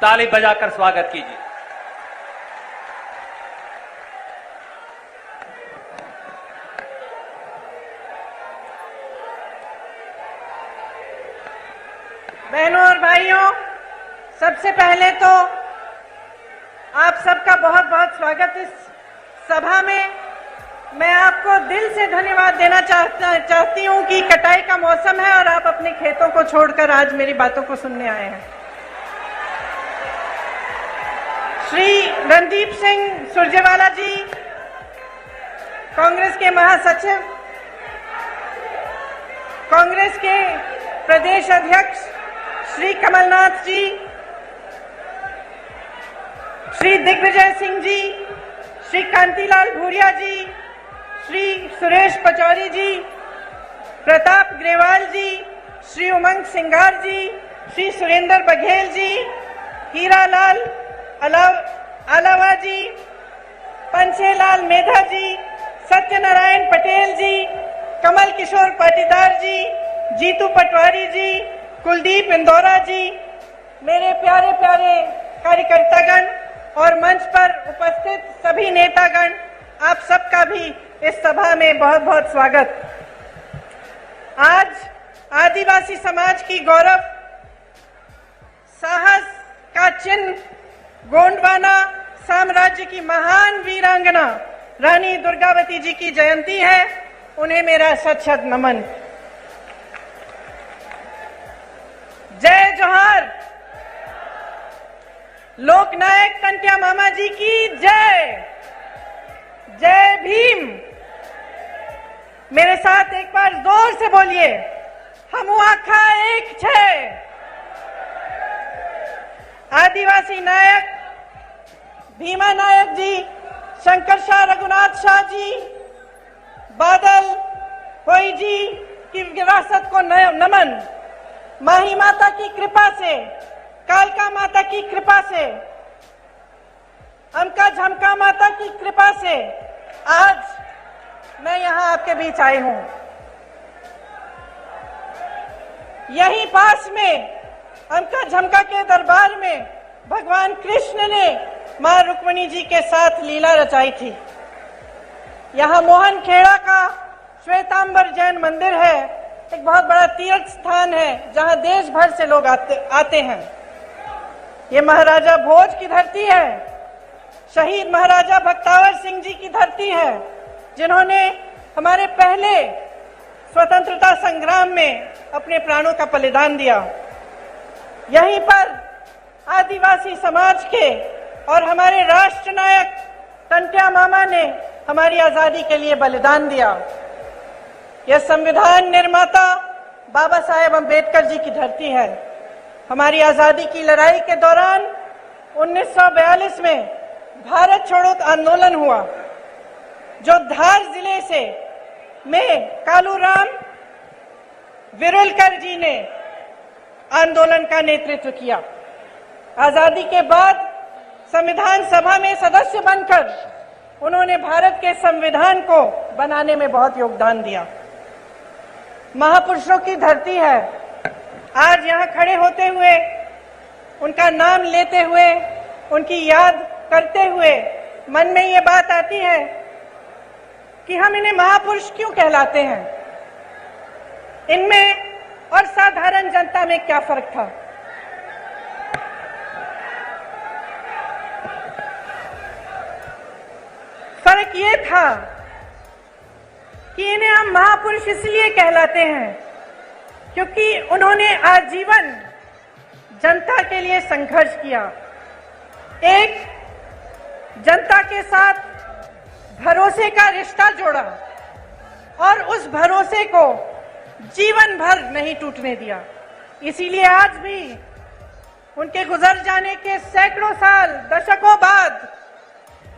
ताली बजाकर स्वागत कीजिए। बहनों और भाइयों, सबसे पहले तो आप सबका बहुत बहुत स्वागत इस सभा में। मैं आपको दिल से धन्यवाद देना चाहती हूं कि कटाई का मौसम है और आप अपने खेतों को छोड़कर आज मेरी बातों को सुनने आए हैं। श्री रणदीप सिंह सुरजेवाला जी, कांग्रेस के महासचिव, कांग्रेस के प्रदेश अध्यक्ष श्री कमलनाथ जी, श्री दिग्विजय सिंह जी, श्री कांतिलाल भूरिया जी, श्री सुरेश पचौरी जी, प्रताप ग्रेवाल जी, श्री उमंग सिंगार जी, श्री सुरेंद्र बघेल जी, हीरालाल अलावा जी, पंचेलाल मेधा जी, सत्यनारायण पटेल जी, कमल किशोर पाटीदार जी, जीतू पटवारी जी, कुलदीप इंदौरा जी, मेरे प्यारे प्यारे कार्यकर्तागण और मंच पर उपस्थित सभी नेतागण, आप सबका भी इस सभा में बहुत बहुत स्वागत। आज आदिवासी समाज की गौरव, साहस का चिन्ह गोंडवाना साम्राज्य की महान वीरांगना रानी दुर्गावती जी की जयंती है। उन्हें मेरा शत शत नमन। जय जोहार। लोकनायक टंट्या मामा जी की जय। जय भीम। मेरे साथ एक बार जोर से बोलिए, हम आखा एक छे। आदिवासी नायक भीमा नायक जी, शंकर शाह रघुनाथ शाह जी, बादल होई जी की विरासत को नमन। माही माता की कृपा से, कालका माता की कृपा से, अमका झमका माता की कृपा से आज मैं यहां आपके बीच आई हूं। यहीं पास में अमका झमका के दरबार में भगवान कृष्ण ने मां रुक्मिणी जी के साथ लीला रचाई थी। यहाँ मोहन खेड़ा का श्वेतांबर जैन मंदिर है, एक बहुत बड़ा तीर्थ स्थान है जहाँ देश भर से लोग आते हैं। ये महाराजा भोज की धरती है, शहीद महाराजा भक्तावर सिंह जी की धरती है, जिन्होंने हमारे पहले स्वतंत्रता संग्राम में अपने प्राणों का बलिदान दिया। यहीं पर आदिवासी समाज के और हमारे राष्ट्र नायक टंट्या मामा ने हमारी आजादी के लिए बलिदान दिया। यह संविधान निर्माता बाबा साहेब अम्बेडकर जी की धरती है। हमारी आजादी की लड़ाई के दौरान 1942 में भारत छोड़ो आंदोलन हुआ, जो धार जिले से में कालूराम विरुलकर जी ने आंदोलन का नेतृत्व किया। आजादी के बाद संविधान सभा में सदस्य बनकर उन्होंने भारत के संविधान को बनाने में बहुत योगदान दिया। महापुरुषों की धरती है। आज यहाँ खड़े होते हुए, उनका नाम लेते हुए, उनकी याद करते हुए मन में ये बात आती है कि हम इन्हें महापुरुष क्यों कहलाते हैं। इनमें और साधारण जनता में क्या फर्क था? फर्क ये था कि इन्हें हम महापुरुष इसलिए कहलाते हैं क्योंकि उन्होंने आजीवन जनता के लिए संघर्ष किया, एक जनता के साथ भरोसे का रिश्ता जोड़ा और उस भरोसे को जीवन भर नहीं टूटने दिया। इसीलिए आज भी उनके गुजर जाने के सैकड़ों साल, दशकों बाद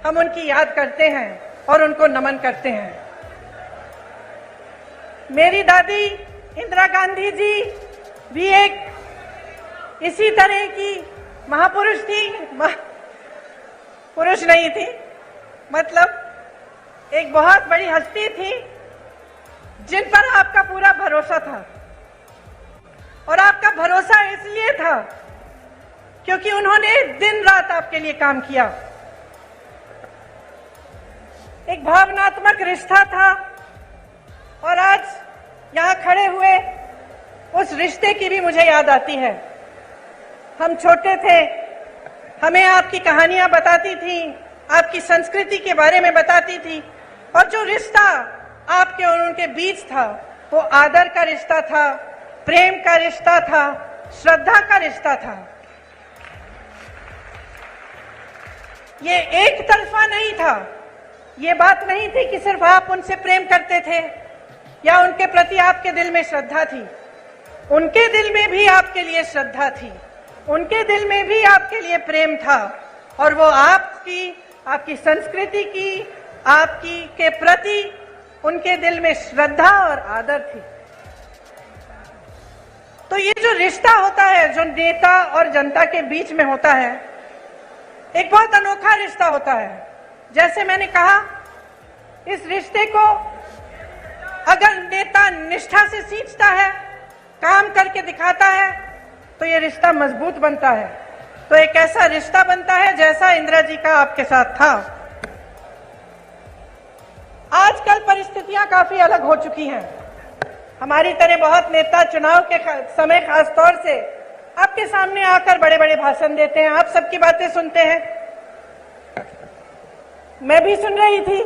हम उनकी याद करते हैं और उनको नमन करते हैं। मेरी दादी इंदिरा गांधी जी भी एक इसी तरह की महापुरुष थी, पुरुष नहीं थी, मतलब एक बहुत बड़ी हस्ती थी जिन पर आपका पूरा भरोसा था। और आपका भरोसा इसलिए था क्योंकि उन्होंने दिन रात आपके लिए काम किया। एक भावनात्मक रिश्ता था और आज यहां खड़े हुए उस रिश्ते की भी मुझे याद आती है। हम छोटे थे, हमें आपकी कहानियां बताती थी, आपकी संस्कृति के बारे में बताती थी, और जो रिश्ता आपके और उनके बीच था वो आदर का रिश्ता था, प्रेम का रिश्ता था, श्रद्धा का रिश्ता था। ये एक तरफा नहीं था। ये बात नहीं थी कि सिर्फ आप उनसे प्रेम करते थे या उनके प्रति आपके दिल में श्रद्धा थी। उनके दिल में भी आपके लिए श्रद्धा थी, उनके दिल में भी आपके लिए प्रेम था, और वो आपकी संस्कृति की, आपकी के प्रति उनके दिल में श्रद्धा और आदर थी। तो ये जो रिश्ता होता है, जो नेता और जनता के बीच में होता है, एक बहुत अनोखा रिश्ता होता है। जैसे मैंने कहा, इस रिश्ते को अगर नेता निष्ठा से सींचता है, काम करके दिखाता है, तो ये रिश्ता मजबूत बनता है। तो एक ऐसा रिश्ता बनता है जैसा इंदिरा जी का आपके साथ था। आजकल परिस्थितियां काफी अलग हो चुकी हैं। हमारी तरह बहुत नेता चुनाव के समय खास तौर से आपके सामने आकर बड़े बड़े भाषण देते हैं, आप सबकी बातें सुनते हैं। मैं भी सुन रही थी।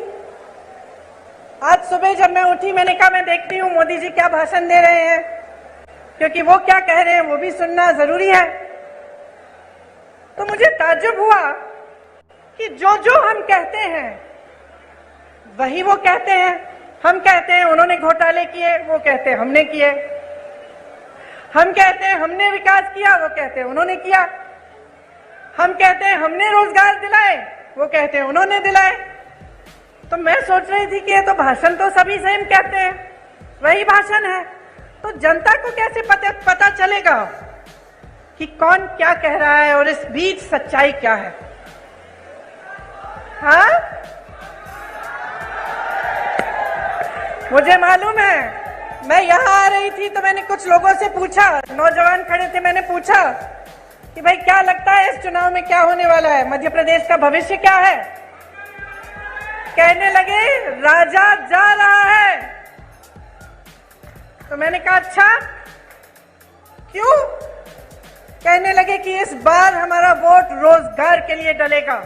आज सुबह जब मैं उठी, मैंने कहा मैं देखती हूँ मोदी जी क्या भाषण दे रहे हैं, क्योंकि वो क्या कह रहे हैं वो भी सुनना जरूरी है। तो मुझे ताज्जुब हुआ कि जो जो हम कहते हैं वही वो कहते हैं। हम कहते हैं उन्होंने घोटाले किए, वो कहते हैं हमने किए। हम कहते हैं हमने विकास किया, वो कहते हैं उन्होंने किया। हम कहते हैं हमने रोजगार दिलाए, वो कहते हैं उन्होंने दिलाए। तो मैं सोच रही थी कि ये तो भाषण तो सभी सेम कहते हैं, वही भाषण है। तो जनता को कैसे पता चलेगा कि कौन क्या कह रहा है और इस बीच सच्चाई क्या है? हाँ, मुझे मालूम है। मैं यहाँ आ रही थी तो मैंने कुछ लोगों से पूछा, नौजवान खड़े थे, मैंने पूछा कि भाई क्या लगता है इस चुनाव में क्या होने वाला है, मध्य प्रदेश का भविष्य क्या है? कहने लगे राजा जा रहा है। तो मैंने कहा अच्छा क्यों? कहने लगे कि इस बार हमारा वोट रोजगार के लिए डलेगा।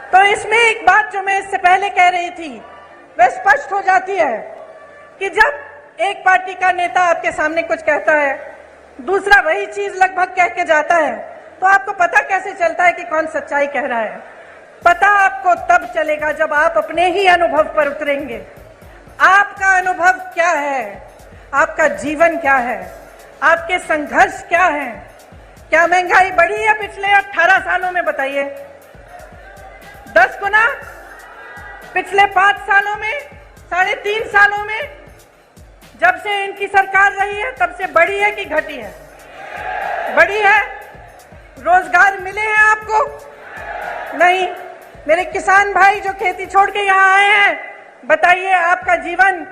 तो इसमें एक बात जो मैं इससे पहले कह रही थी वह स्पष्ट हो जाती है कि जब एक पार्टी का नेता आपके सामने कुछ कहता है, दूसरा वही चीज लगभग कह के जाता है, तो आपको पता कैसे चलता है कि कौन सच्चाई कह रहा है? पता आपको तब चलेगा जब आप अपने ही अनुभव पर उतरेंगे। आपका अनुभव क्या है? आपका जीवन क्या है? आपके संघर्ष क्या है? क्या महंगाई बढ़ी है पिछले 18 सालों में? बताइए। 10 गुना? पिछले 5 सालों में? 3.5 सालों में? जब से इनकी सरकार रही है तब से बढ़ी है कि घटी है? बढ़ी है। रोजगार मिले हैं आपको? नहीं। मेरे किसान भाई जो खेती छोड़ के यहाँ आए हैं, बताइए आपका जीवन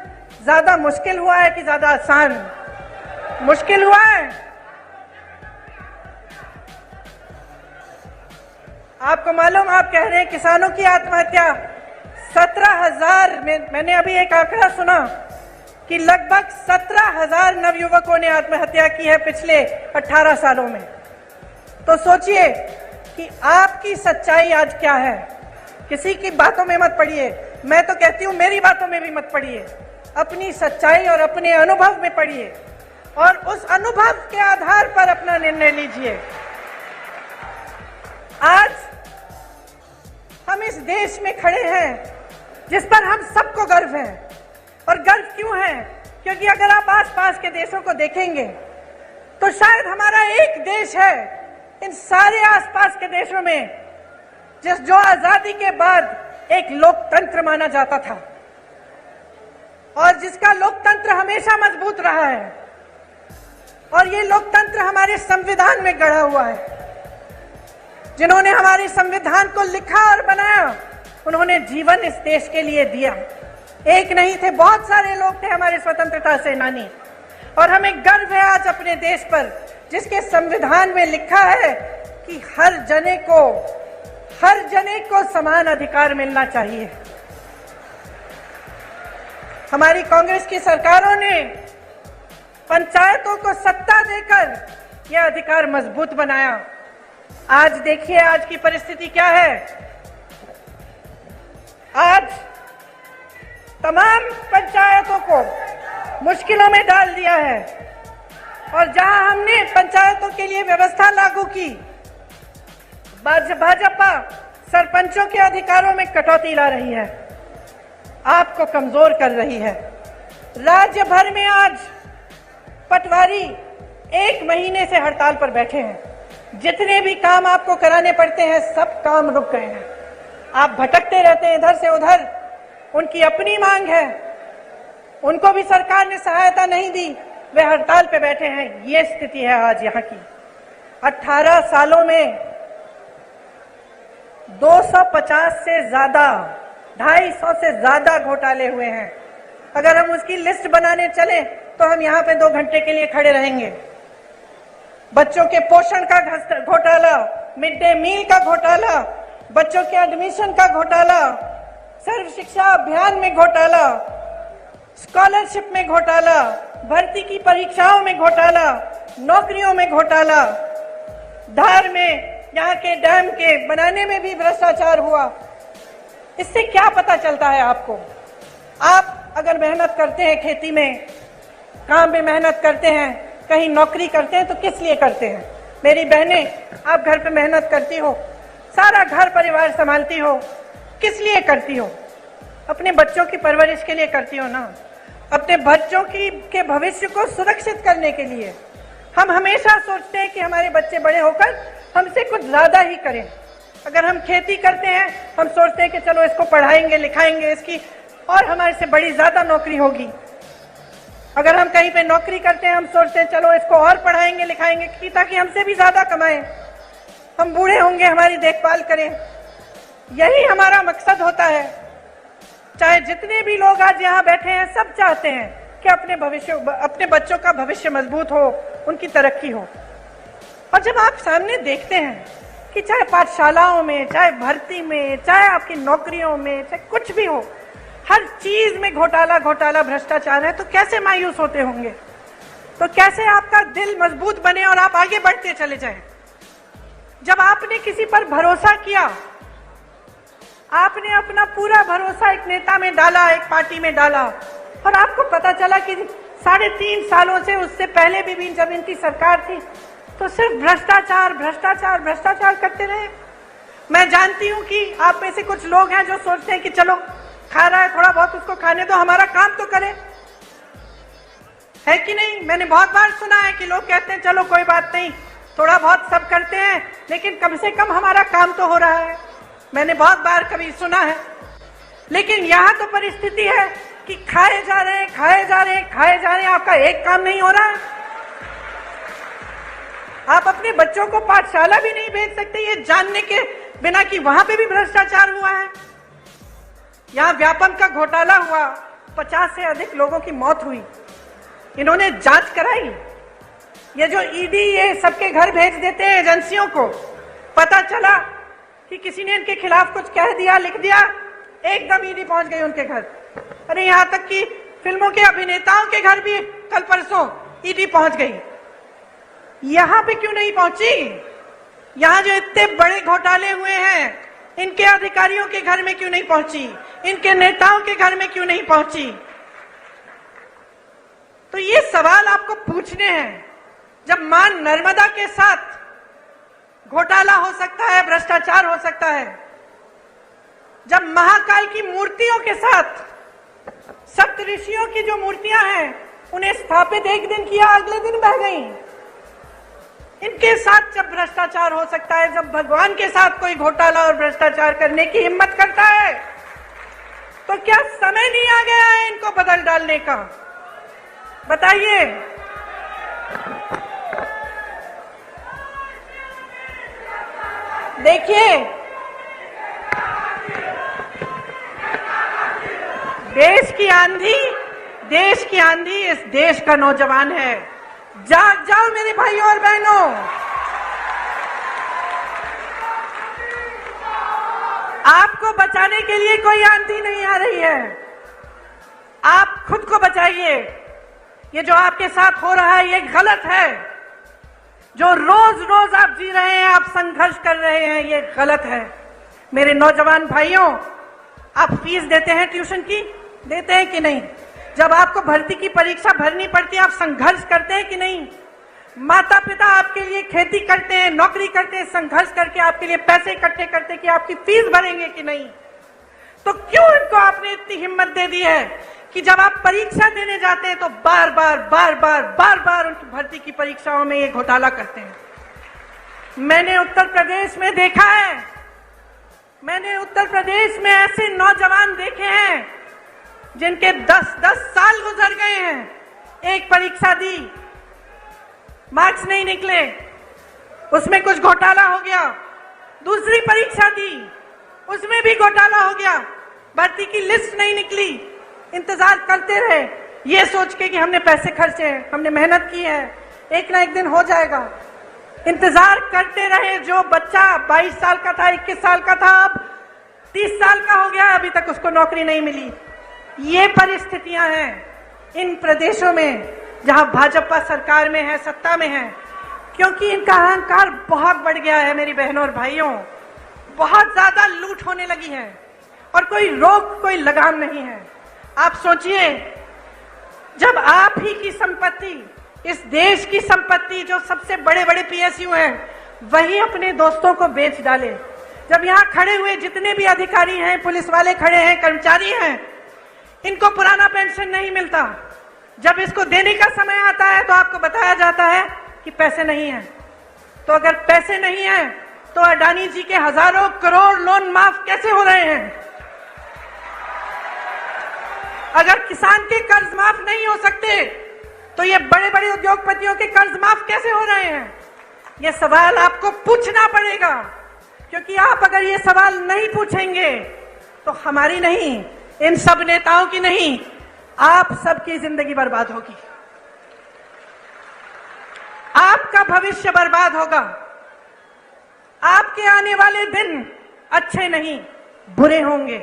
ज्यादा मुश्किल हुआ है कि ज्यादा आसान? मुश्किल हुआ है। आपको मालूम, आप कह रहे हैं किसानों की आत्महत्या 17,000 में, मैंने अभी एक आंकड़ा सुना कि लगभग 17,000 नवयुवकों ने आत्महत्या की है पिछले 18 सालों में। तो सोचिए कि आपकी सच्चाई आज क्या है। किसी की बातों में मत पड़िए, मैं तो कहती हूं मेरी बातों में भी मत पड़िए, अपनी सच्चाई और अपने अनुभव में पड़िए और उस अनुभव के आधार पर अपना निर्णय लीजिए। आज हम इस देश में खड़े हैं जिस पर हम सबको गर्व है। और गर्व क्यों है? क्योंकि अगर आप आसपास के देशों को देखेंगे तो शायद हमारा एक देश है इन सारे आसपास के देशों में जो आजादी के बाद एक लोकतंत्र माना जाता था और जिसका लोकतंत्र हमेशा मजबूत रहा है। और ये लोकतंत्र हमारे संविधान में गढ़ा हुआ है। जिन्होंने हमारे संविधान को लिखा और बनाया, उन्होंने जीवन इस देश के लिए दिया। एक नहीं थे, बहुत सारे लोग थे हमारे स्वतंत्रता सेनानी। और हमें गर्व है आज अपने देश पर, जिसके संविधान में लिखा है कि हर जने को समान अधिकार मिलना चाहिए। हमारी कांग्रेस की सरकारों ने पंचायतों को सत्ता देकर यह अधिकार मजबूत बनाया। आज देखिए आज की परिस्थिति क्या है। आज तमाम पंचायतों को मुश्किलों में डाल दिया है और जहां हमने पंचायतों के लिए व्यवस्था लागू की, भाजपा सरपंचों के अधिकारों में कटौती ला रही है, आपको कमजोर कर रही है। राज्य भर में आज पटवारी 1 महीने से हड़ताल पर बैठे हैं। जितने भी काम आपको कराने पड़ते हैं सब काम रुक गए हैं। आप भटकते रहते हैं इधर से उधर। उनकी अपनी मांग है, उनको भी सरकार ने सहायता नहीं दी, वे हड़ताल पे बैठे हैं। ये स्थिति है आज यहाँ की। 18 सालों में 250 से ज्यादा, 250 से ज्यादा घोटाले हुए हैं। अगर हम उसकी लिस्ट बनाने चले तो हम यहाँ पे 2 घंटे के लिए खड़े रहेंगे। बच्चों के पोषण का घोटाला, मिड डे मील का घोटाला, बच्चों के एडमिशन का घोटाला, सर्व शिक्षा अभियान में घोटाला, स्कॉलरशिप में घोटाला, भर्ती की परीक्षाओं में घोटाला, नौकरियों में घोटाला, धार में यहाँ के डैम के बनाने में भी भ्रष्टाचार हुआ। इससे क्या पता चलता है आपको? आप अगर मेहनत करते हैं, खेती में काम में मेहनत करते हैं, कहीं नौकरी करते हैं तो किस लिए करते हैं? मेरी बहनें, आप घर पे मेहनत करती हो, सारा घर परिवार संभालती हो, किस लिए करती हो? अपने बच्चों की परवरिश के लिए करती हो ना, अपने बच्चों के भविष्य को सुरक्षित करने के लिए। हम हमेशा सोचते हैं कि हमारे बच्चे बड़े होकर हमसे कुछ ज्यादा ही करें। अगर हम खेती करते हैं, हम सोचते हैं कि चलो इसको पढ़ाएंगे लिखाएंगे, इसकी और हमारे से बड़ी ज्यादा नौकरी होगी। अगर हम कहीं पे नौकरी करते हैं, हम सोचते हैं चलो इसको और पढ़ाएंगे लिखाएंगे कि ताकि हमसे भी ज्यादा कमाएं, हम बूढ़े होंगे, हमारी देखभाल करें। यही हमारा मकसद होता है। चाहे जितने भी लोग आज यहाँ बैठे हैं, सब चाहते हैं कि अपने बच्चों का भविष्य मजबूत हो, उनकी तरक्की हो। और जब आप सामने देखते हैं कि चाहे पाठशालाओं में, चाहे भर्ती में, चाहे आपकी नौकरियों में, चाहे कुछ भी हो, हर चीज में घोटाला भ्रष्टाचार है, तो कैसे मायूस होते होंगे? तो कैसे आपका दिल मजबूत बने और आप आगे बढ़ते चले जाएं? जब आपने किसी पर भरोसा किया, आपने अपना पूरा भरोसा एक नेता में डाला, एक पार्टी में डाला, और आपको पता चला कि 3.5 सालों से, उससे पहले भी जब इनकी सरकार थी, तो सिर्फ भ्रष्टाचार करते रहे। मैं जानती हूं कि आप में से कुछ लोग हैं जो सोचते हैं कि चलो खा रहा है, थोड़ा बहुत उसको खाने दो, हमारा काम तो करे, है कि नहीं? मैंने बहुत बार सुना है कि लोग कहते हैं चलो कोई बात नहीं, थोड़ा बहुत सब करते हैं, लेकिन कम से कम हमारा काम तो हो रहा है। मैंने बहुत बार कभी सुना है। लेकिन यहाँ तो परिस्थिति है कि खाए जा रहे हैं, आपका एक काम नहीं हो रहा है। आप अपने बच्चों को पाठशाला भी नहीं भेज सकते, ये जानने के बिना कि वहां पे भी भ्रष्टाचार हुआ है। यहाँ व्यापम का घोटाला हुआ, 50 से अधिक लोगों की मौत हुई, इन्होंने जांच कराई। ये जो ईडी ये सबके घर भेज देते हैं एजेंसियों को, पता चला कि किसी ने इनके खिलाफ कुछ कह दिया, लिख दिया, एकदम ईडी पहुंच गई उनके घर। अरे यहाँ तक कि फिल्मों के अभिनेताओं के घर भी कल परसों ईडी पहुंच गई। यहाँ पे क्यों नहीं पहुंची? यहाँ जो इतने बड़े घोटाले हुए हैं, इनके अधिकारियों के घर में क्यों नहीं पहुंची? इनके नेताओं के घर में क्यों नहीं पहुंची? तो ये सवाल आपको पूछने हैं। जब मां नर्मदा के साथ घोटाला हो सकता है, भ्रष्टाचार हो सकता है, जब महाकाल की मूर्तियों के साथ सप्तऋषियों की जो मूर्तियां हैं, उन्हें स्थापित एक दिन किया, अगले दिन बह गई, इनके साथ जब भ्रष्टाचार हो सकता है, जब भगवान के साथ कोई घोटाला और भ्रष्टाचार करने की हिम्मत करता है, तो क्या समय नहीं आ गया है इनको बदल डालने का? बताइए। देखिए, देश की आंधी देश की आंधी इस देश का नौजवान है। जाग जाओ मेरे भाइयों और बहनों। आपको बचाने के लिए कोई आंधी नहीं आ रही है, आप खुद को बचाइए। ये जो आपके साथ हो रहा है ये गलत है। जो रोज रोज आप जी रहे हैं, आप संघर्ष कर रहे हैं, ये गलत है। मेरे नौजवान भाइयों, आप फीस देते हैं ट्यूशन की, देते हैं कि नहीं? जब आपको भर्ती की परीक्षा भरनी पड़ती है, आप संघर्ष करते हैं कि नहीं? माता पिता आपके लिए खेती करते हैं, नौकरी करते हैं, संघर्ष करके आपके लिए पैसे इकट्ठे करते कि आपकी फीस भरेंगे कि नहीं? तो क्यों इनको आपने इतनी हिम्मत दे दी है कि जब आप परीक्षा देने जाते हैं तो बार बार उनकी भर्ती की परीक्षाओं में ये घोटाला करते हैं? मैंने उत्तर प्रदेश में देखा है, मैंने उत्तर प्रदेश में ऐसे नौजवान देखे हैं जिनके 10-10 साल गुजर गए हैं। एक परीक्षा दी, मार्क्स नहीं निकले, उसमें कुछ घोटाला हो गया। दूसरी परीक्षा दी, उसमें भी घोटाला हो गया, भर्ती की लिस्ट नहीं निकली। इंतजार करते रहे ये सोच के कि हमने पैसे खर्चे हैं, हमने मेहनत की है, एक ना एक दिन हो जाएगा। इंतजार करते रहे। जो बच्चा 22 साल का था, 21 साल का था, अब 30 साल का हो गया, अभी तक उसको नौकरी नहीं मिली। ये परिस्थितियां हैं इन प्रदेशों में जहां भाजपा सरकार में है, सत्ता में है, क्योंकि इनका अहंकार बहुत बढ़ गया है। मेरी बहनों और भाइयों, बहुत ज्यादा लूट होने लगी है और कोई रोक, कोई लगाम नहीं है। आप सोचिए, जब आप ही की संपत्ति, इस देश की संपत्ति, जो सबसे बड़े बड़े पीएसयू हैं, वही अपने दोस्तों को बेच डाले। जब यहाँ खड़े हुए जितने भी अधिकारी हैं, पुलिस वाले खड़े हैं, कर्मचारी हैं, इनको पुराना पेंशन नहीं मिलता। जब इसको देने का समय आता है तो आपको बताया जाता है कि पैसे नहीं है। तो अगर पैसे नहीं है तो अडानी जी के हजारों करोड़ लोन माफ कैसे हो रहे हैं? अगर किसान के कर्ज माफ नहीं हो सकते तो ये बड़े बड़े उद्योगपतियों के कर्ज माफ कैसे हो रहे हैं? ये सवाल आपको पूछना पड़ेगा, क्योंकि आप अगर ये सवाल नहीं पूछेंगे तो हमारी नहीं, इन सब नेताओं की नहीं, आप सबकी जिंदगी बर्बाद होगी, आपका भविष्य बर्बाद होगा। आपके आने वाले दिन अच्छे नहीं, बुरे होंगे,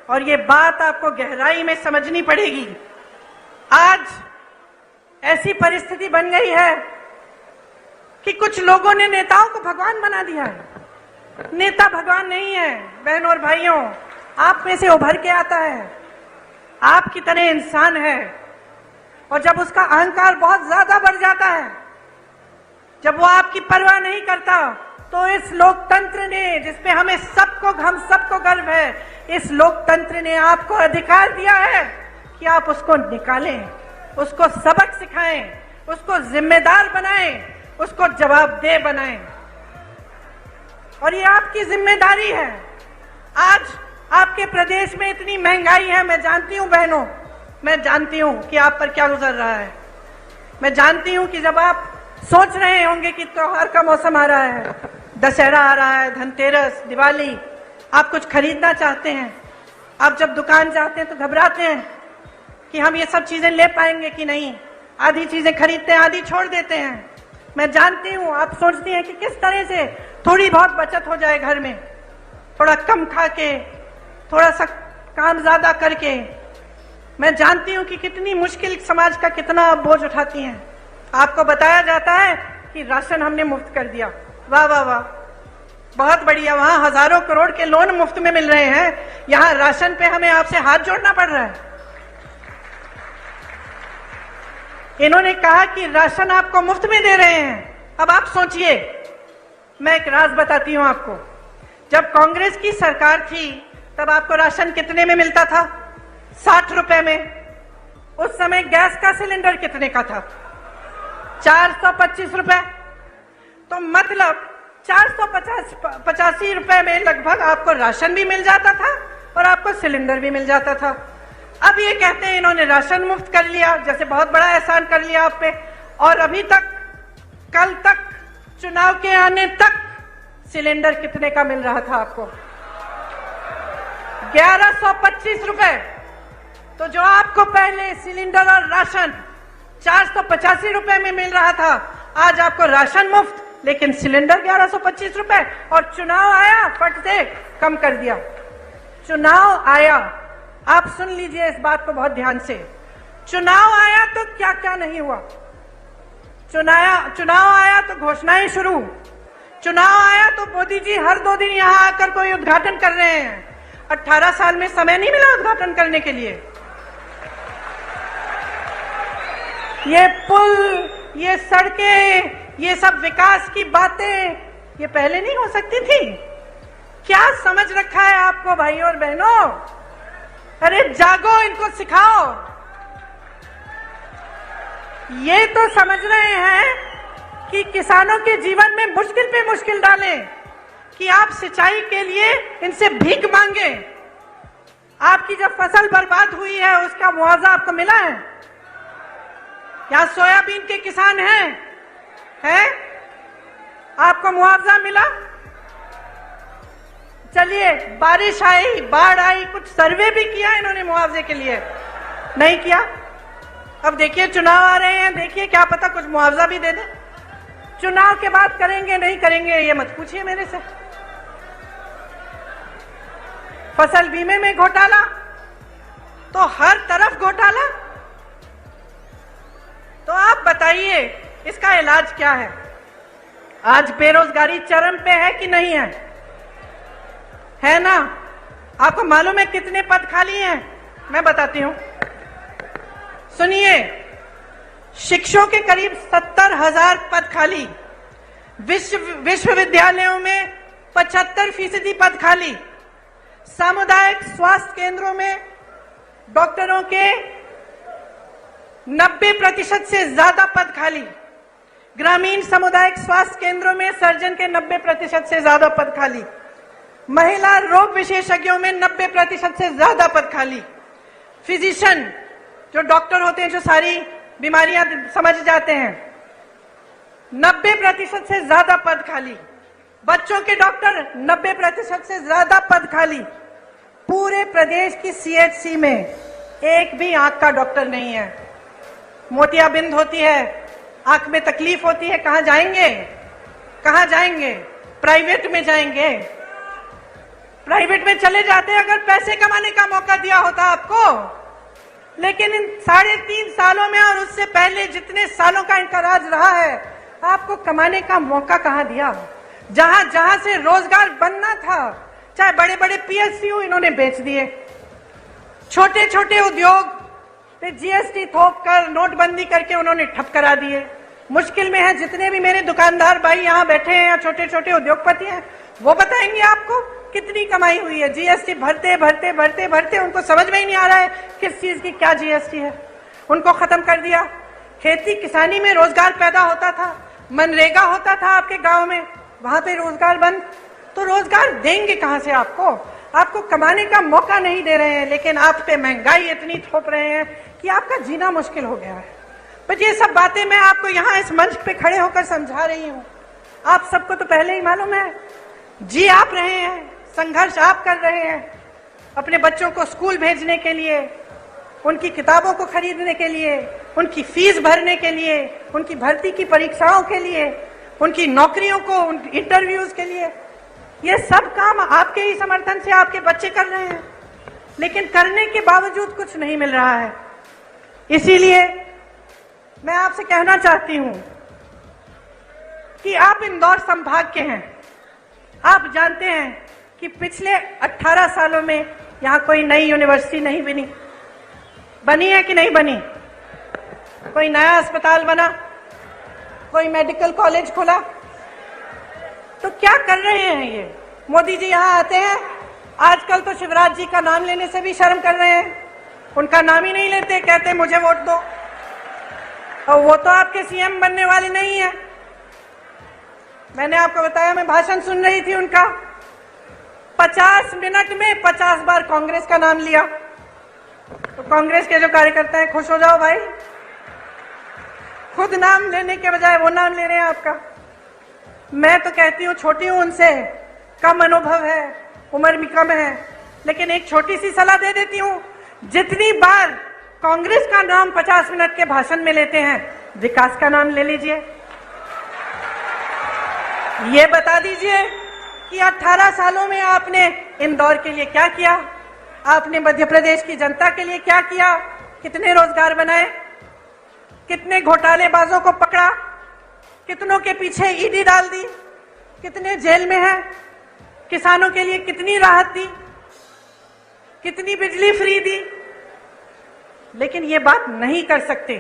और ये बात आपको गहराई में समझनी पड़ेगी। आज ऐसी परिस्थिति बन गई है कि कुछ लोगों ने नेताओं को भगवान बना दिया है। नेता भगवान नहीं है बहनों और भाइयों, आप में से उभर के आता है, आपकी तरह इंसान है। और जब उसका अहंकार बहुत ज्यादा बढ़ जाता है, जब वो आपकी परवाह नहीं करता, तो इस लोकतंत्र ने, जिसपे हम सबको गर्व है, इस लोकतंत्र ने आपको अधिकार दिया है कि आप उसको निकालें, उसको सबक सिखाएं, उसको जिम्मेदार बनाएं, उसको जवाबदेह बनाएं। और ये आपकी जिम्मेदारी है। आज आपके प्रदेश में इतनी महंगाई है, मैं जानती हूं बहनों, मैं जानती हूं कि आप पर क्या गुजर रहा है। मैं जानती हूं कि जब आप सोच रहे होंगे कि त्योहार का मौसम आ रहा है, दशहरा आ रहा है, धनतेरस, दिवाली, आप कुछ खरीदना चाहते हैं, आप जब दुकान जाते हैं तो घबराते हैं कि हम ये सब चीजें ले पाएंगे कि नहीं। आधी चीजें खरीदते हैं, आधी छोड़ देते हैं। मैं जानती हूं आप सोचती हैं कि किस तरह से थोड़ी बहुत बचत हो जाए घर में, थोड़ा कम खा के, थोड़ा सा काम ज्यादा करके। मैं जानती हूं कि कितनी मुश्किल समाज का कितना बोझ उठाती हैं। आपको बताया जाता है कि राशन हमने मुफ्त कर दिया, वाह वाह वाह, बहुत बढ़िया। वहां हजारों करोड़ के लोन मुफ्त में मिल रहे हैं, यहां राशन पे हमें आपसे हाथ जोड़ना पड़ रहा है। इन्होंने कहा कि राशन आपको मुफ्त में दे रहे हैं। अब आप सोचिए, मैं एक राज बताती हूं आपको। जब कांग्रेस की सरकार थी तब आपको राशन कितने में मिलता था? 60 रुपए में। उस समय गैस का सिलेंडर कितने का था? 425 रुपए। तो मतलब 485 रुपए में लगभग आपको राशन भी मिल जाता था और आपको सिलेंडर भी मिल जाता था। अब ये कहते हैं इन्होंने राशन मुफ्त कर लिया, जैसे बहुत बड़ा एहसान कर लिया आप पे। और अभी तक, कल तक, चुनाव के आने तक सिलेंडर कितने का मिल रहा था आपको? 1125 रुपए। तो जो आपको पहले सिलेंडर और राशन 485 रुपए में मिल रहा था, आज आपको राशन मुफ्त लेकिन सिलेंडर 1125 रुपए, और चुनाव आया फट से कम कर दिया। चुनाव आया, आप सुन लीजिए इस बात को बहुत ध्यान से। चुनाव आया तो क्या क्या नहीं हुआ। चुनाव आया तो घोषणाएं शुरू। चुनाव आया तो मोदी जी हर 2 दिन यहां आकर कोई उद्घाटन कर रहे हैं। 18 साल में समय नहीं मिला उद्घाटन करने के लिए। ये पुल, ये सड़कें, ये सब विकास की बातें ये पहले नहीं हो सकती थी। क्या समझ रखा है आपको भाइयों और बहनों? अरे जागो, इनको सिखाओ। ये तो समझ रहे हैं कि किसानों के जीवन में मुश्किल पे मुश्किल डालें, कि आप सिंचाई के लिए इनसे भीख मांगे। आपकी जब फसल बर्बाद हुई है उसका मुआवजा आपको मिला है? यहां सोयाबीन के किसान हैं? आपको मुआवजा मिला? चलिए, बारिश आई, बाढ़ आई, कुछ सर्वे भी किया इन्होंने मुआवजे के लिए? नहीं किया। अब देखिए चुनाव आ रहे हैं, देखिए क्या पता कुछ मुआवजा भी दे दे। चुनाव के बाद करेंगे नहीं करेंगे ये मत पूछिए मेरे से। फसल बीमे में घोटाला, तो हर तरफ घोटाला। तो आप बताइए इसका इलाज क्या है? आज बेरोजगारी चरम पे है कि नहीं है? है ना? आपको मालूम है कितने पद खाली हैं? मैं बताती हूं, सुनिए। शिक्षकों के करीब 70,000 पद खाली, विश्वविद्यालयों में 75% पद खाली, सामुदायिक स्वास्थ्य केंद्रों में डॉक्टरों के 90% से ज्यादा पद खाली, ग्रामीण सामुदायिक स्वास्थ्य केंद्रों में सर्जन के 90% से ज्यादा पद खाली, महिला रोग विशेषज्ञों में 90% से ज्यादा पद खाली, फिजिशियन जो डॉक्टर होते हैं जो सारी बीमारियां समझ जाते हैं, 90% से ज्यादा पद खाली, बच्चों के डॉक्टर 90% से ज्यादा पद खाली। पूरे प्रदेश की सीएचसी में एक भी आंख का डॉक्टर नहीं है। मोतियाबिंद होती है, आंख में तकलीफ होती है, कहां जाएंगे? कहां जाएंगे? प्राइवेट में जाएंगे। प्राइवेट में चले जाते अगर पैसे कमाने का मौका दिया होता आपको। लेकिन इन 3.5 सालों में और उससे पहले जितने सालों का इनका राज रहा है, आपको कमाने का मौका कहां दिया? जहां जहां से रोजगार बनना था, चाहे बड़े बड़े पीएसयू इन्होंने बेच दिए। छोटे छोटे उद्योग पे जीएसटी थोप कर, नोटबंदी करके उन्होंने ठप करा दिए। मुश्किल में है जितने भी मेरे दुकानदार भाई यहाँ बैठे हैं या छोटे छोटे उद्योगपति हैं, वो बताएंगे आपको कितनी कमाई हुई है। जीएसटी भरते भरते भरते भरते उनको समझ में ही नहीं आ रहा है किस चीज की क्या जीएसटी है। उनको खत्म कर दिया। खेती किसानी में रोजगार पैदा होता था, मनरेगा होता था आपके गांव में, वहां पे रोजगार बंद। तो रोजगार देंगे कहां से आपको? आपको कमाने का मौका नहीं दे रहे हैं, लेकिन आप पे महंगाई इतनी थोप रहे हैं कि आपका जीना मुश्किल हो गया है। पर ये सब बातें मैं आपको यहाँ इस मंच पे खड़े होकर समझा रही हूँ। आप सबको तो पहले ही मालूम है। जी आप रहे हैं, संघर्ष आप कर रहे हैं अपने बच्चों को स्कूल भेजने के लिए, उनकी किताबों को खरीदने के लिए, उनकी फीस भरने के लिए, उनकी भर्ती की परीक्षाओं के लिए, उनकी नौकरियों को, इंटरव्यूज के लिए। ये सब काम आपके ही समर्थन से आपके बच्चे कर रहे हैं, लेकिन करने के बावजूद कुछ नहीं मिल रहा है। इसीलिए मैं आपसे कहना चाहती हूं कि आप इंदौर संभाग के हैं। आप जानते हैं कि पिछले 18 सालों में यहां कोई नई यूनिवर्सिटी नहीं बनी। बनी है कि नहीं बनी? कोई नया अस्पताल बना? कोई मेडिकल कॉलेज खुला? तो क्या कर रहे हैं ये? मोदी जी यहां आते हैं, आजकल तो शिवराज जी का नाम लेने से भी शर्म कर रहे हैं। उनका नाम ही नहीं लेते, कहते मुझे वोट दो। और वो तो आपके सीएम बनने वाले नहीं है। मैंने आपको बताया, मैं भाषण सुन रही थी उनका, 50 मिनट में 50 बार कांग्रेस का नाम लिया। तो कांग्रेस के जो कार्यकर्ता हैं, खुश हो जाओ भाई, खुद नाम लेने के बजाय वो नाम ले रहे हैं आपका। मैं तो कहती हूँ छोटी हूं उनसे, कम अनुभव है, उम्र भी कम है, लेकिन एक छोटी सी सलाह दे देती हूँ जितनी बार कांग्रेस का नाम 50 मिनट के भाषण में लेते हैं, विकास का नाम ले लीजिए। ये बता दीजिए कि 18 सालों में आपने इंदौर के लिए क्या किया, आपने मध्य प्रदेश की जनता के लिए क्या किया, कितने रोजगार बनाए, कितने घोटालेबाजों को पकड़ा, कितनों के पीछे ईडी डाल दी, कितने जेल में हैं, किसानों के लिए कितनी राहत दी, कितनी बिजली फ्री दी। लेकिन ये बात नहीं कर सकते,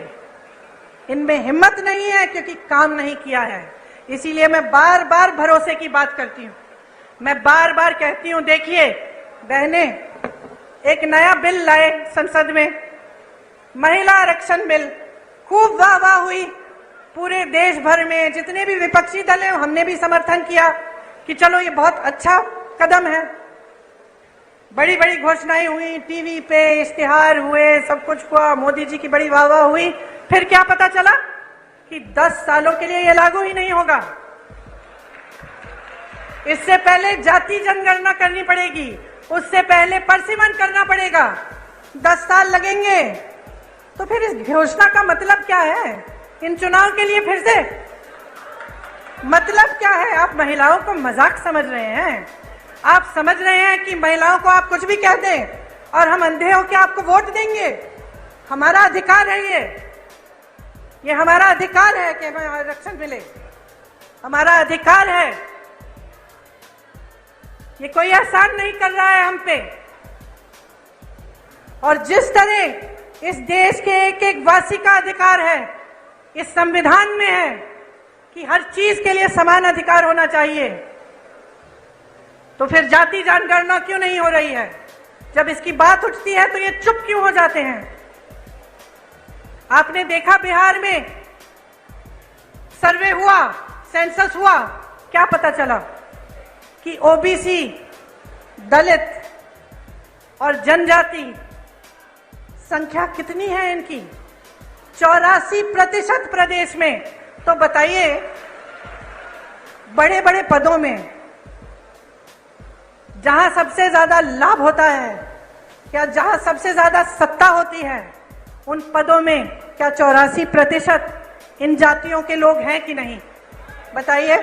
इनमें हिम्मत नहीं है क्योंकि काम नहीं किया है। इसीलिए मैं बार बार भरोसे की बात करती हूं, मैं बार बार कहती हूं, देखिए बहने, एक नया बिल लाए संसद में, महिला आरक्षण बिल, खूब वाह वाह हुई पूरे देश भर में। जितने भी विपक्षी दल हैं हमने भी समर्थन किया कि चलो ये बहुत अच्छा कदम है। बड़ी बड़ी घोषणाएं हुई, टीवी पे इश्तिहार हुए, सब कुछ हुआ, मोदी जी की बड़ी वाह वाह हुई। फिर क्या पता चला कि 10 सालों के लिए ये लागू ही नहीं होगा। इससे पहले जाति जनगणना करनी पड़ेगी, उससे पहले परसिमन करना पड़ेगा, 10 साल लगेंगे। तो फिर इस घोषणा का मतलब क्या है? इन चुनाव के लिए फिर से मतलब क्या है? आप महिलाओं को मजाक समझ रहे हैं? आप समझ रहे हैं कि महिलाओं को आप कुछ भी कह दें और हम अंधे होकर आपको वोट देंगे? हमारा अधिकार है ये हमारा अधिकार है कि हमें आरक्षण मिले, हमारा अधिकार है। ये कोई एहसान नहीं कर रहा है हम पे। और जिस तरह इस देश के एक एक वासी का अधिकार है, इस संविधान में है कि हर चीज के लिए समान अधिकार होना चाहिए, तो फिर जाति जनगणना क्यों नहीं हो रही है? जब इसकी बात उठती है तो ये चुप क्यों हो जाते हैं? आपने देखा बिहार में सर्वे हुआ, सेंसस हुआ, क्या पता चला कि ओबीसी, दलित और जनजाति संख्या कितनी है इनकी? 84% प्रदेश में। तो बताइए, बड़े बड़े पदों में जहां सबसे ज्यादा लाभ होता है, क्या जहां सबसे ज्यादा सत्ता होती है, उन पदों में क्या 84% इन जातियों के लोग हैं कि नहीं? बताइए,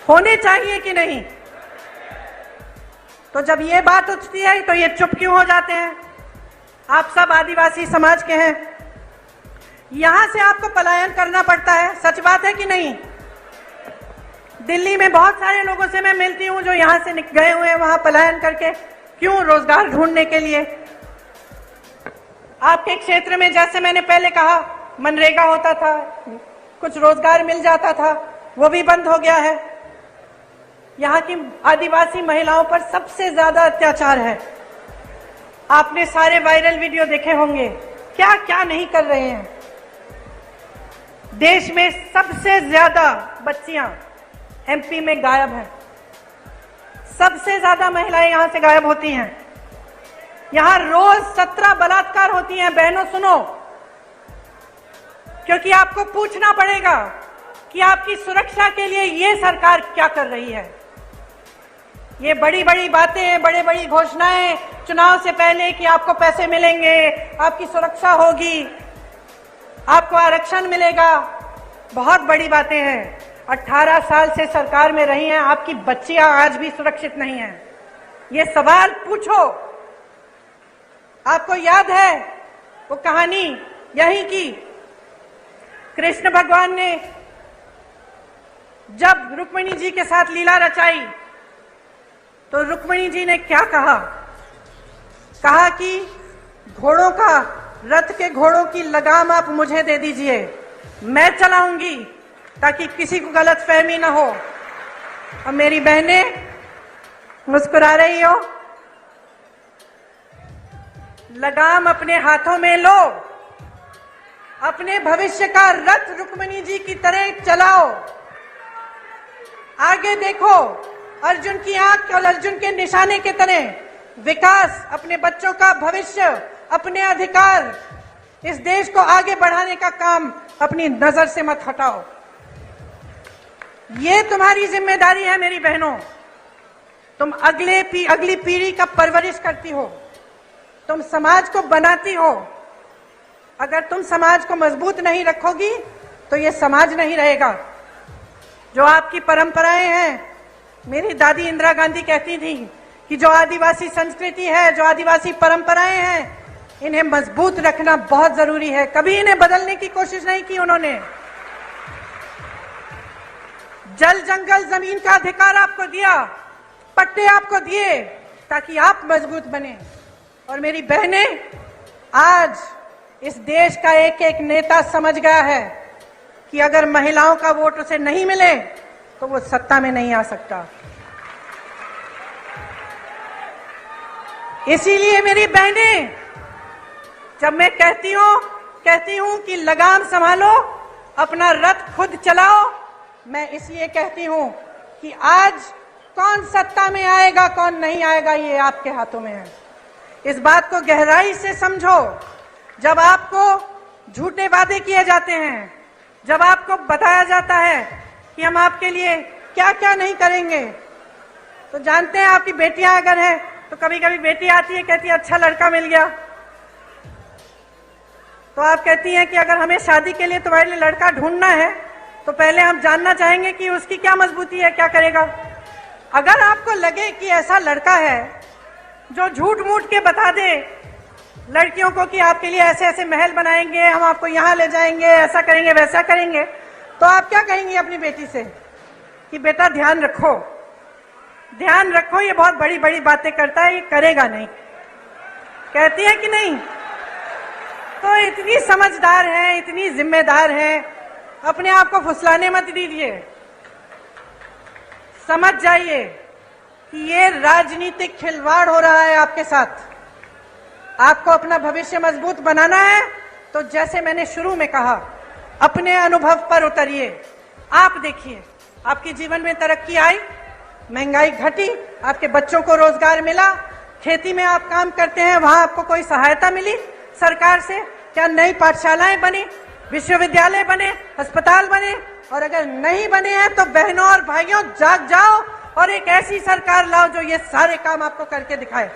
होने चाहिए कि नहीं? तो जब ये बात उठती है तो ये चुप क्यों हो जाते हैं? आप सब आदिवासी समाज के हैं, यहां से आपको पलायन करना पड़ता है, सच बात है कि नहीं? दिल्ली में बहुत सारे लोगों से मैं मिलती हूं जो यहां से गए हुए हैं वहां पलायन करके, क्यों? रोजगार ढूंढने के लिए। आपके क्षेत्र में जैसे मैंने पहले कहा, मनरेगा होता था, कुछ रोजगार मिल जाता था, वो भी बंद हो गया है। यहाँ की आदिवासी महिलाओं पर सबसे ज्यादा अत्याचार है। आपने सारे वायरल वीडियो देखे होंगे, क्या क्या नहीं कर रहे हैं। देश में सबसे ज्यादा बच्चियां एमपी में गायब हैं, सबसे ज्यादा महिलाएं यहां से गायब होती हैं। यहां रोज 17 बलात्कार होती हैं। बहनों सुनो, क्योंकि आपको पूछना पड़ेगा कि आपकी सुरक्षा के लिए ये सरकार क्या कर रही है। ये बड़ी बड़ी बातें, बड़ी बड़ी घोषणाएं चुनाव से पहले कि आपको पैसे मिलेंगे, आपकी सुरक्षा होगी, आपको आरक्षण मिलेगा, बहुत बड़ी बातें हैं। 18 साल से सरकार में रही हैं, आपकी बच्चियां आज भी सुरक्षित नहीं हैं। ये सवाल पूछो। आपको याद है वो कहानी यहीं की, कृष्ण भगवान ने जब रुक्मिणी जी के साथ लीला रचाई तो रुक्मिणी जी ने क्या कहा? कहा कि घोड़ों का, रथ के घोड़ों की लगाम आप मुझे दे दीजिए, मैं चलाऊंगी ताकि किसी को गलत फहमी ना हो। और मेरी बहनें मुस्कुरा रही हो, लगाम अपने हाथों में लो, अपने भविष्य का रथ रुक्मिणी जी की तरह चलाओ। आगे देखो, अर्जुन की आंख और अर्जुन के निशाने की तरह विकास, अपने बच्चों का भविष्य, अपने अधिकार, इस देश को आगे बढ़ाने का काम अपनी नजर से मत हटाओ। ये तुम्हारी जिम्मेदारी है मेरी बहनों। तुम अगली पीढ़ी का परवरिश करती हो। तुम समाज को बनाती हो। अगर तुम समाज को मजबूत नहीं रखोगी तो ये समाज नहीं रहेगा। जो आपकी परंपराएं हैं, मेरी दादी इंदिरा गांधी कहती थी कि जो आदिवासी संस्कृति है, जो आदिवासी परंपराएं हैं, इन्हें मजबूत रखना बहुत जरूरी है। कभी इन्हें बदलने की कोशिश नहीं की उन्होंने। जल जंगल जमीन का अधिकार आपको दिया, पट्टे आपको दिए ताकि आप मजबूत बने। और मेरी बहनें, आज इस देश का एक एक नेता समझ गया है कि अगर महिलाओं का वोट उसे नहीं मिले तो वो सत्ता में नहीं आ सकता। इसीलिए मेरी बहनें, जब मैं कहती हूं कि लगाम संभालो, अपना रथ खुद चलाओ, मैं इसलिए कहती हूं कि आज कौन सत्ता में आएगा कौन नहीं आएगा ये आपके हाथों में है। इस बात को गहराई से समझो। जब आपको झूठे वादे किए जाते हैं, जब आपको बताया जाता है कि हम आपके लिए क्या क्या नहीं करेंगे, तो जानते हैं आपकी बेटियां अगर हैं तो कभी कभी बेटी आती है, कहती है अच्छा लड़का मिल गया, तो आप कहती हैं कि अगर हमें शादी के लिए तुम्हारे लिए लड़का ढूंढना है तो पहले हम जानना चाहेंगे कि उसकी क्या मजबूती है, क्या करेगा। अगर आपको लगे कि ऐसा लड़का है जो झूठ मूठ के बता दे लड़कियों को कि आपके लिए ऐसे ऐसे महल बनाएंगे, हम आपको यहाँ ले जाएंगे, ऐसा करेंगे वैसा करेंगे, तो आप क्या कहेंगी अपनी बेटी से कि बेटा ध्यान रखो, ध्यान रखो, ये बहुत बड़ी बड़ी बातें करता है, ये करेगा नहीं। कहती है कि नहीं? तो इतनी समझदार है, इतनी जिम्मेदार है, अपने आप को फुसलाने मत दीजिए। समझ जाइए कि ये राजनीतिक खिलवाड़ हो रहा है आपके साथ। आपको अपना भविष्य मजबूत बनाना है तो जैसे मैंने शुरू में कहा, अपने अनुभव पर उतरिए। आप देखिए, आपके जीवन में तरक्की आई, महंगाई घटी, आपके बच्चों को रोजगार मिला, खेती में आप काम करते हैं, वहां आपको कोई सहायता मिली सरकार से? क्या नई पाठशालाएं बनी, विश्वविद्यालय बने, अस्पताल बने? और अगर नहीं बने हैं तो बहनों और भाइयों, जाग जाओ और एक ऐसी सरकार लाओ जो ये सारे काम आपको करके दिखाए।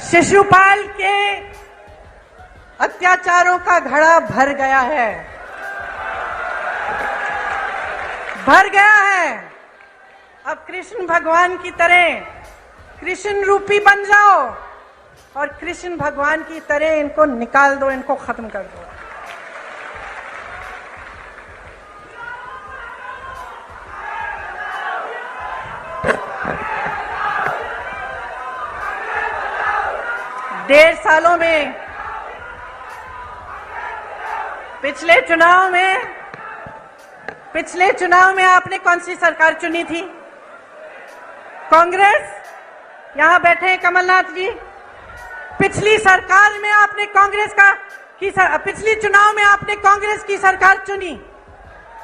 शिशुपाल के अत्याचारों का घड़ा भर गया है, भर गया है। अब कृष्ण भगवान की तरह कृष्ण रूपी बन जाओ और कृष्ण भगवान की तरह इनको निकाल दो, इनको खत्म कर दो। डेढ़ सालों में, पिछले चुनाव में आपने कौन सी सरकार चुनी थी? कांग्रेस? यहां बैठे हैं कमलनाथ जी। पिछली सरकार में आपने पिछली चुनाव में आपने कांग्रेस की सरकार चुनी।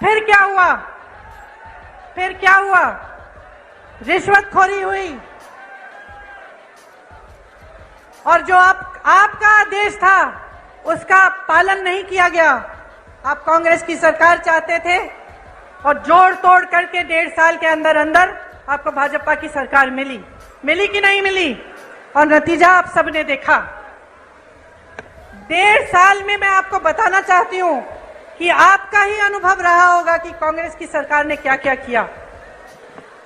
फिर क्या हुआ? फिर क्या हुआ? रिश्वतखोरी हुई और जो आपका आदेश था उसका पालन नहीं किया गया। आप कांग्रेस की सरकार चाहते थे और जोड़ तोड़ करके 1.5 साल के अंदर अंदर आपको भाजपा की सरकार मिली कि नहीं मिली? और नतीजा आप सबने देखा। 1.5 साल में मैं आपको बताना चाहती हूं कि आपका ही अनुभव रहा होगा कि कांग्रेस की सरकार ने क्या क्या किया।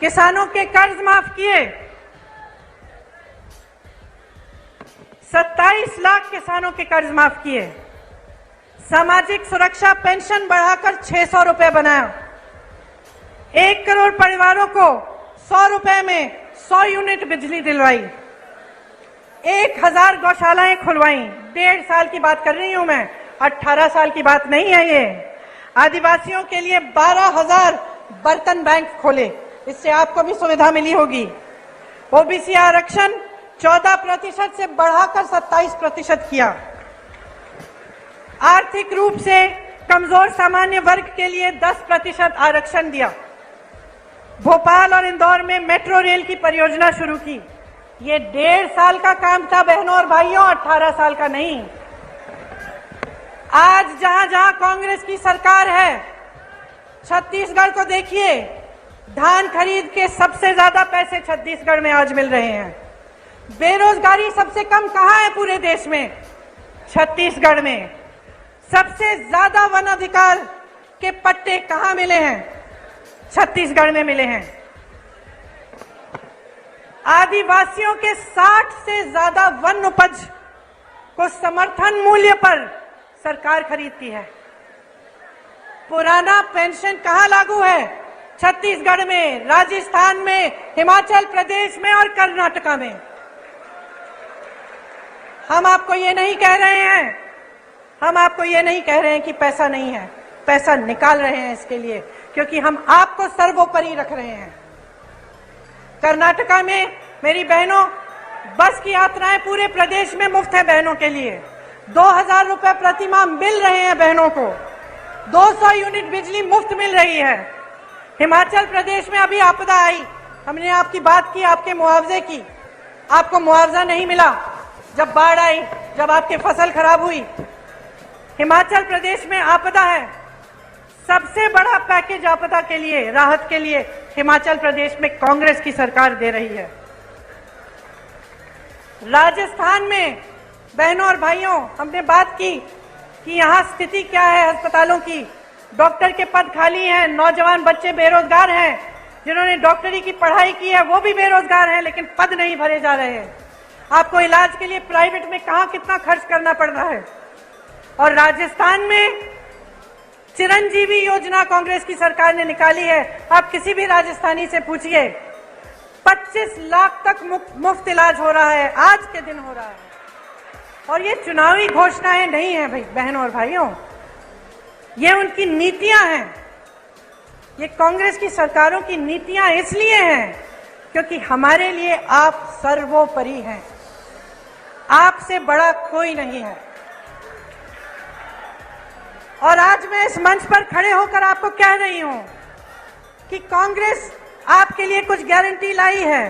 किसानों के कर्ज माफ किए, 27 लाख किसानों के कर्ज माफ किए, सामाजिक सुरक्षा पेंशन बढ़ाकर 600 रुपए बनाया, 1 करोड़ परिवारों को 100 रुपए में 100 यूनिट बिजली दिलवाई, 1000 गौशालाएं खुलवाई। 1.5 साल की बात कर रही हूं मैं, 18 साल की बात नहीं है ये। आदिवासियों के लिए 12,000 बर्तन बैंक खोले, इससे आपको भी सुविधा मिली होगी। ओबीसी आरक्षण 14% से बढ़ाकर 27% किया। आर्थिक रूप से कमजोर सामान्य वर्ग के लिए 10% आरक्षण दिया। भोपाल और इंदौर में मेट्रो रेल की परियोजना शुरू की। ये 1.5 साल का काम था बहनों और भाइयों, 18 साल का नहीं। आज जहां जहां कांग्रेस की सरकार है, छत्तीसगढ़ को देखिए, धान खरीद के सबसे ज्यादा पैसे छत्तीसगढ़ में आज मिल रहे हैं। बेरोजगारी सबसे कम कहां है पूरे देश में? छत्तीसगढ़ में। सबसे ज्यादा वन अधिकार के पट्टे कहां मिले हैं? छत्तीसगढ़ में मिले हैं। आदिवासियों के 60 से ज्यादा वन उपज को समर्थन मूल्य पर सरकार खरीदती है। पुराना पेंशन कहां लागू है? छत्तीसगढ़ में, राजस्थान में, हिमाचल प्रदेश में और कर्नाटका में। हम आपको ये नहीं कह रहे हैं, हम आपको ये नहीं कह रहे हैं कि पैसा नहीं है, पैसा निकाल रहे हैं इसके लिए, क्योंकि हम आपको सर्वोपरि रख रहे हैं। कर्नाटका में मेरी बहनों, बस की यात्राएं पूरे प्रदेश में मुफ्त है बहनों के लिए। 2000 रुपए प्रति माह मिल रहे हैं बहनों को। 200 यूनिट बिजली मुफ्त मिल रही है। हिमाचल प्रदेश में अभी आपदा आई, हमने आपकी बात की, आपके मुआवजे की, आपको मुआवजा नहीं मिला। जब बाढ़ आई, जब आपकी फसल खराब हुई, हिमाचल प्रदेश में आपदा है। सबसे बड़ा पैकेज आपदा के लिए, राहत के लिए हिमाचल प्रदेश में कांग्रेस की सरकार दे रही है। राजस्थान में बहनों और भाइयों, हमने बात की कि यहां स्थिति क्या है अस्पतालों की। डॉक्टर के पद खाली हैं, नौजवान बच्चे बेरोजगार हैं, जिन्होंने डॉक्टरी की पढ़ाई की है वो भी बेरोजगार हैं, लेकिन पद नहीं भरे जा रहे हैं। आपको इलाज के लिए प्राइवेट में कहां कितना खर्च करना पड़ रहा है। और राजस्थान में चिरंजीवी योजना कांग्रेस की सरकार ने निकाली है। आप किसी भी राजस्थानी से पूछिए, 25 लाख तक मुफ्त इलाज हो रहा है, आज के दिन हो रहा है। और ये चुनावी घोषणाएं नहीं है भाई बहनों और भाइयों, ये उनकी नीतियां हैं। ये कांग्रेस की सरकारों की नीतियां इसलिए हैं क्योंकि हमारे लिए आप सर्वोपरि हैं, आपसे बड़ा कोई नहीं है। और आज मैं इस मंच पर खड़े होकर आपको कह रही हूं कि कांग्रेस आपके लिए कुछ गारंटी लाई है,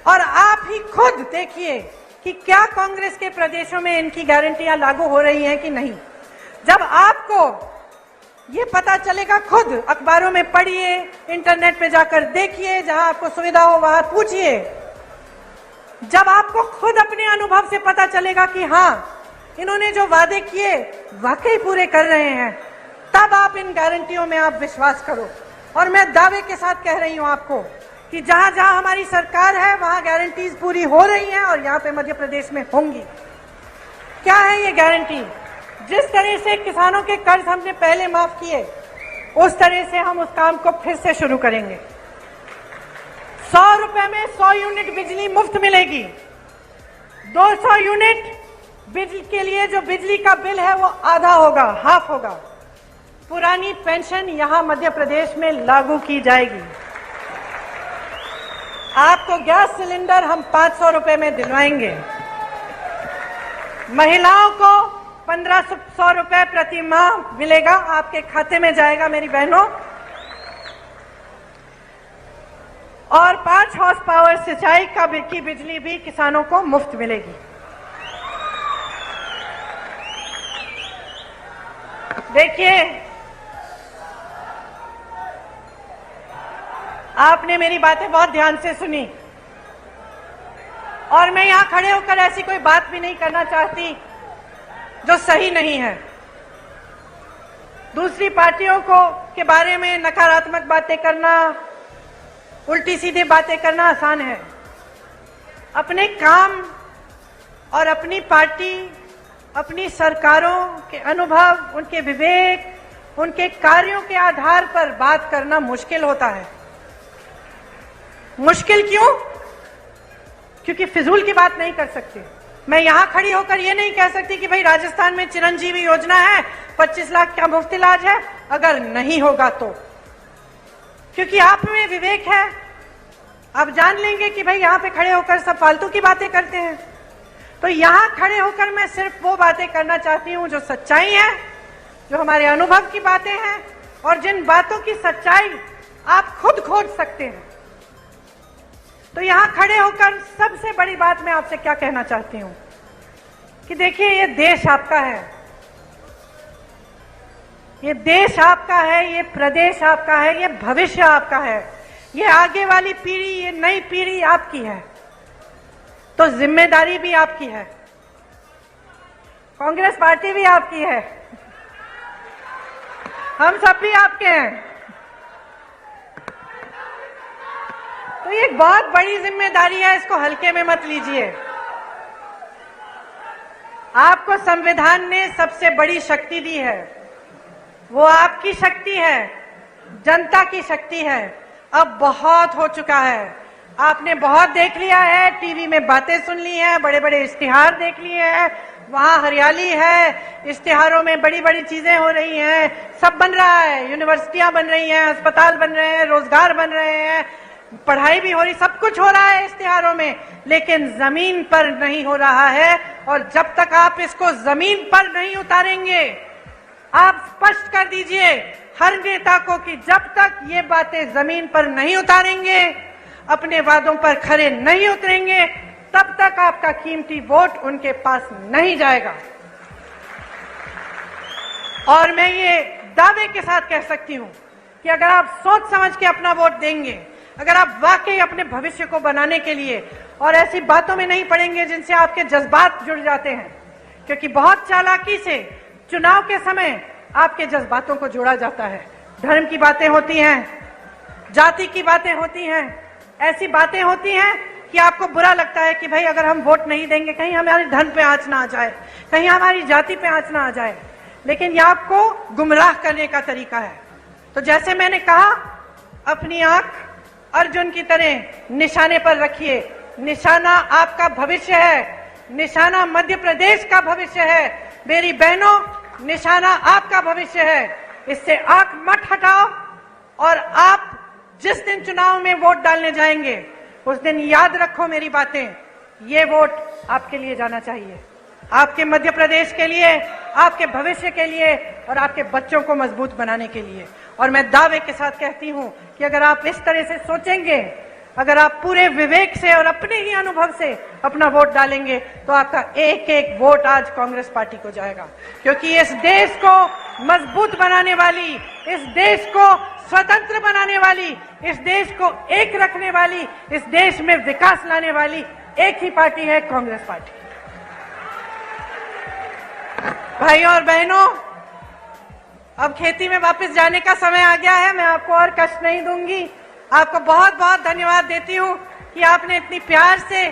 और आप ही खुद देखिए कि क्या कांग्रेस के प्रदेशों में इनकी गारंटियां लागू हो रही हैं कि नहीं। जब आपको ये पता चलेगा, खुद अखबारों में पढ़िए, इंटरनेट पे जाकर देखिए, जहां आपको सुविधा हो वहां पूछिए। जब आपको खुद अपने अनुभव से पता चलेगा कि हाँ, इन्होंने जो वादे किए वाकई पूरे कर रहे हैं, तब आप इन गारंटियों में आप विश्वास करो। और मैं दावे के साथ कह रही हूं आपको कि जहां जहां हमारी सरकार है वहां गारंटीज पूरी हो रही हैं, और यहां पे मध्य प्रदेश में होंगी। क्या है ये गारंटी? जिस तरह से किसानों के कर्ज हमने पहले माफ किए, उस तरह से हम उस काम को फिर से शुरू करेंगे। 100 रुपए में 100 यूनिट बिजली मुफ्त मिलेगी। 200 यूनिट बिजली के लिए जो बिजली का बिल है वो आधा होगा, हाफ होगा। पुरानी पेंशन यहां मध्य प्रदेश में लागू की जाएगी। आपको गैस सिलेंडर हम 500 रुपए में दिलवाएंगे। महिलाओं को 1500 रुपए प्रति माह मिलेगा, आपके खाते में जाएगा मेरी बहनों। और 5 हॉर्स पावर सिंचाई की बिजली भी किसानों को मुफ्त मिलेगी। देखिए, आपने मेरी बातें बहुत ध्यान से सुनी, और मैं यहां खड़े होकर ऐसी कोई बात भी नहीं करना चाहती जो सही नहीं है। दूसरी पार्टियों को के बारे में नकारात्मक बातें करना, उल्टी सीधी बातें करना आसान है। अपने काम और अपनी पार्टी, अपनी सरकारों के अनुभव, उनके विवेक, उनके कार्यों के आधार पर बात करना मुश्किल होता है। मुश्किल क्यों? क्योंकि फिजूल की बात नहीं कर सकते। मैं यहां खड़ी होकर ये नहीं कह सकती कि भाई राजस्थान में चिरंजीवी योजना है, 25 लाख का मुफ्त इलाज है, अगर नहीं होगा तो। क्योंकि आप में विवेक है, आप जान लेंगे कि भाई यहां पे खड़े होकर सब फालतू की बातें करते हैं। तो यहां खड़े होकर मैं सिर्फ वो बातें करना चाहती हूं जो सच्चाई है, जो हमारे अनुभव की बातें हैं, और जिन बातों की सच्चाई आप खुद खोज सकते हैं। तो यहां खड़े होकर सबसे बड़ी बात मैं आपसे क्या कहना चाहती हूं कि देखिए, ये देश आपका है, ये देश आपका है, ये प्रदेश आपका है, ये भविष्य आपका है, ये आगे वाली पीढ़ी, ये नई पीढ़ी आपकी है, तो जिम्मेदारी भी आपकी है। कांग्रेस पार्टी भी आपकी है, हम सब भी आपके हैं। तो ये एक बहुत बड़ी जिम्मेदारी है, इसको हल्के में मत लीजिए। आपको संविधान ने सबसे बड़ी शक्ति दी है, वो आपकी शक्ति है, जनता की शक्ति है। अब बहुत हो चुका है, आपने बहुत देख लिया है, टीवी में बातें सुन ली हैं, बड़े बड़े इश्तिहार देख लिए हैं, वहां हरियाली है, इश्तिहारों में बड़ी बड़ी चीजें हो रही हैं, सब बन रहा है, यूनिवर्सिटियां बन रही हैं, अस्पताल बन रहे हैं, रोजगार बन रहे हैं, पढ़ाई भी हो रही, सब कुछ हो रहा है इश्तिहारों में, लेकिन जमीन पर नहीं हो रहा है। और जब तक आप इसको जमीन पर नहीं उतारेंगे, आप स्पष्ट कर दीजिए हर नेता को कि जब तक ये बातें जमीन पर नहीं उतारेंगे, अपने वादों पर खरे नहीं उतरेंगे, तब तक आपका कीमती वोट उनके पास नहीं जाएगा। और मैं ये दावे के साथ कह सकती हूं कि अगर आप सोच समझ के अपना वोट देंगे, अगर आप वाकई अपने भविष्य को बनाने के लिए और ऐसी बातों में नहीं पड़ेंगे जिनसे आपके जज्बात जुड़ जाते हैं, क्योंकि बहुत चालाकी से चुनाव के समय आपके जज्बातों को जोड़ा जाता है। धर्म की बातें होती हैं, जाति की बातें होती हैं, ऐसी बातें होती हैं कि आपको बुरा लगता है कि भाई अगर हम वोट नहीं देंगे कहीं हमारे धर्म पे आंच ना आ जाए, कहीं हमारी जाति पे आंच ना आ जाए, लेकिन ये आपको गुमराह करने का तरीका है। तो जैसे मैंने कहा, अपनी आंख अर्जुन की तरह निशाने पर रखिए। निशाना आपका भविष्य है, निशाना मध्य प्रदेश का भविष्य है। मेरी बहनों, निशाना आपका भविष्य है, इससे आंख मत हटाओ। और आप जिस दिन चुनाव में वोट डालने जाएंगे, उस दिन याद रखो मेरी बातें, ये वोट आपके लिए जाना चाहिए, आपके मध्य प्रदेश के लिए, आपके भविष्य के लिए और आपके बच्चों को मजबूत बनाने के लिए। और मैं दावे के साथ कहती हूं कि अगर आप इस तरह से सोचेंगे, अगर आप पूरे विवेक से और अपने ही अनुभव से अपना वोट डालेंगे, तो आपका एक एक वोट आज कांग्रेस पार्टी को जाएगा। क्योंकि इस देश को मजबूत बनाने वाली, इस देश को स्वतंत्र बनाने वाली, इस देश को एक रखने वाली, इस देश में विकास लाने वाली एक ही पार्टी है, कांग्रेस पार्टी। भाइयों और बहनों, अब खेती में वापस जाने का समय आ गया है। मैं आपको और कष्ट नहीं दूंगी। आपको बहुत बहुत धन्यवाद देती हूं कि आपने इतनी प्यार से